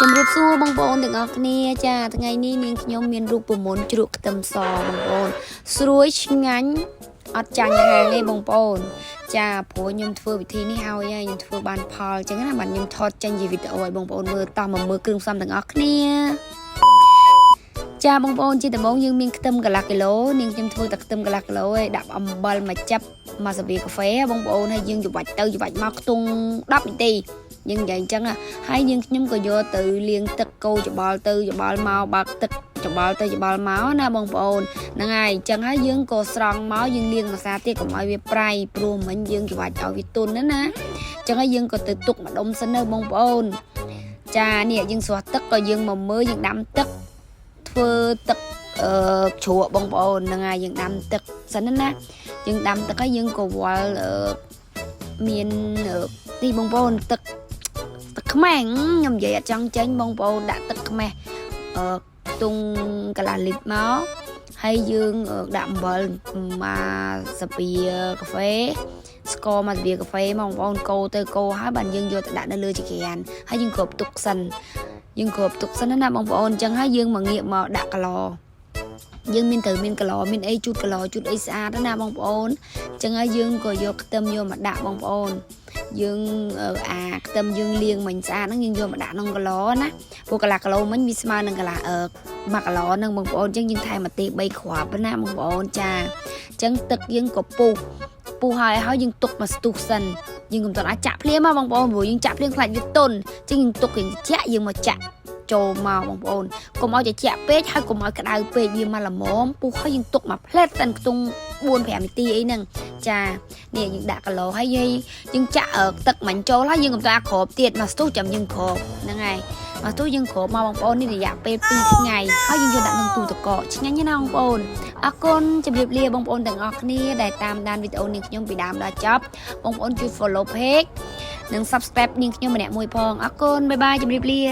ជំរាបសួរបងប្អូនទាំងអស់គ្នាចាថ្ងៃនេះនាងខ្ញុំមានរូបមន្តជ្រក់ខ្ទឹមសបងប្អូនស្រួយឆ្ងាញ់អត់ចាញ់ហាងទេបងប្អូនចាព្រោះខ្ញុំធ្វើវិធីនេះហើយខ្ញុំធ្វើបានផលអញ្ចឹងណាបាទខ្ញុំថតចេញជាវីដេអូឲ្យបងប្អូនមើលតោះមកមើលគ្រឿងផ្សំទាំងអស់គ្នាចាបងប្អូនជាដំបូងយើងមានខ្ទឹមកន្លះគីឡូនាងខ្ញុំធ្វើតែខ្ទឹមកន្លះគីឡូឯងដាក់អំបិលមួយចាប់មួយសាវីកាហ្វេបងប្អូនហើយយើងច្របាច់ទៅច្របាច់មកខ្ទង់10នាទីយើងនិយាយអញ្ចឹងហើយយើងខ្ញុំក៏យកទៅលាងទឹកកូរច្បល់ទៅច្បល់មកបើកទឹកច្បល់ទៅច្បល់មកណាបងប្អូនហ្នឹងហើយអញ្ចឹងហើយយើងក៏ស្រង់មកយើងលាងម្សៅទៀតកុំឲ្យវាប្រៃព្រោះមិញយើងច្របាច់ឲ្យវាទន់ណាអញ្ចឹងហើយយើងក៏ទៅទុកម្ដុំសិនទៅបងប្អូនចានេះយើងស្រោះទឹកក៏យើងមកមើលយើងដាំទឹកធ្វើទឹកជ្រក់បងប្អូនហ្នឹងហើយយើងដាំទឹកសិនណាយើងដាំទឹកហើយយើងក៏វាល់មានទីបងប្អូនទឹកខ្មេះខ្ញុំនិយាយអត់ចង់ចេញបងប្អូនដាក់ទឹកខ្មេះខ្ទង់កន្លះលីត្រមកហើយយើងដាក់អំបិលមួយសាវីកាហ្វេស្ករមួយសាវីកាហ្វេមកបងប្អូនកូរទៅកូរហើយបានយើងយកទៅដាក់នៅលើចង្ក្រានហើយយើងគ្របទុកសិនណាបងប្អូនអញ្ចឹងហើយយើងមកងាកមកដាក់កន្លយើងមានកន្លមានអីជូតកន្លជូតអីស្អាតណាបងប្អូនអញ្ចឹងហើយយើងក៏យកខ្ទឹមយកមកដាក់បងប្អូនយើងខ្ទឹមយើងលាងមិញស្អាតហ្នឹងយើងយកមកដាក់ក្នុងកន្លណាព្រោះកន្លះគីឡូមិញវាស្មើនឹងកន្លះ1គីឡូហ្នឹងបងប្អូនអញ្ចឹងយើងថែមម្ទេស3គ្រាប់ណាបងប្អូនចាអញ្ចឹងទឹកយើងក៏ពុះហើយយើងទុកមកស្ទុះសិនយើងកុំតន់អាចចាក់ភ្លាមបងប្អូនព្រោះយើងចាក់ភ្លាមខ្លាចវាទន់អញ្ចឹងយើងទុកយើងត្រជាក់យើងមកចាក់ចូលមកបងប្អូនកុំឲ្យត្រជាក់ពេកហើយកុំឲ្យក្តៅពេកវាមកល្មមពុះហើយយើងទុកមកផ្លែតសិនខ្ទង់4-5នាទីអីហ្នឹងចានេះយើងដាក់គីឡូហើយយើងចាក់ទឹកមាញ់ចូលហើយយើងកំពុងគ្របទៀតមកស្ទុះចាំយើងគ្របហ្នឹងហើយមកស្ទុះយើងគ្របមកបងប្អូននេះរយៈពេល2ថ្ងៃហើយយើងយកដាក់ក្នុងទូទឹកកកឆ្ងាញ់ណាស់បងប្អូនអរគុណជម្រាបលាបងប្អូនទាំងអស់គ្នាដែលតាមដានវីដេអូនេះខ្ញុំពីដើមដល់ចប់បងប្អូនជួយ follow page និង subscribe នាងខ្ញុំម្នាក់មួយផងអរគុណបាយបាយជម្រាបលា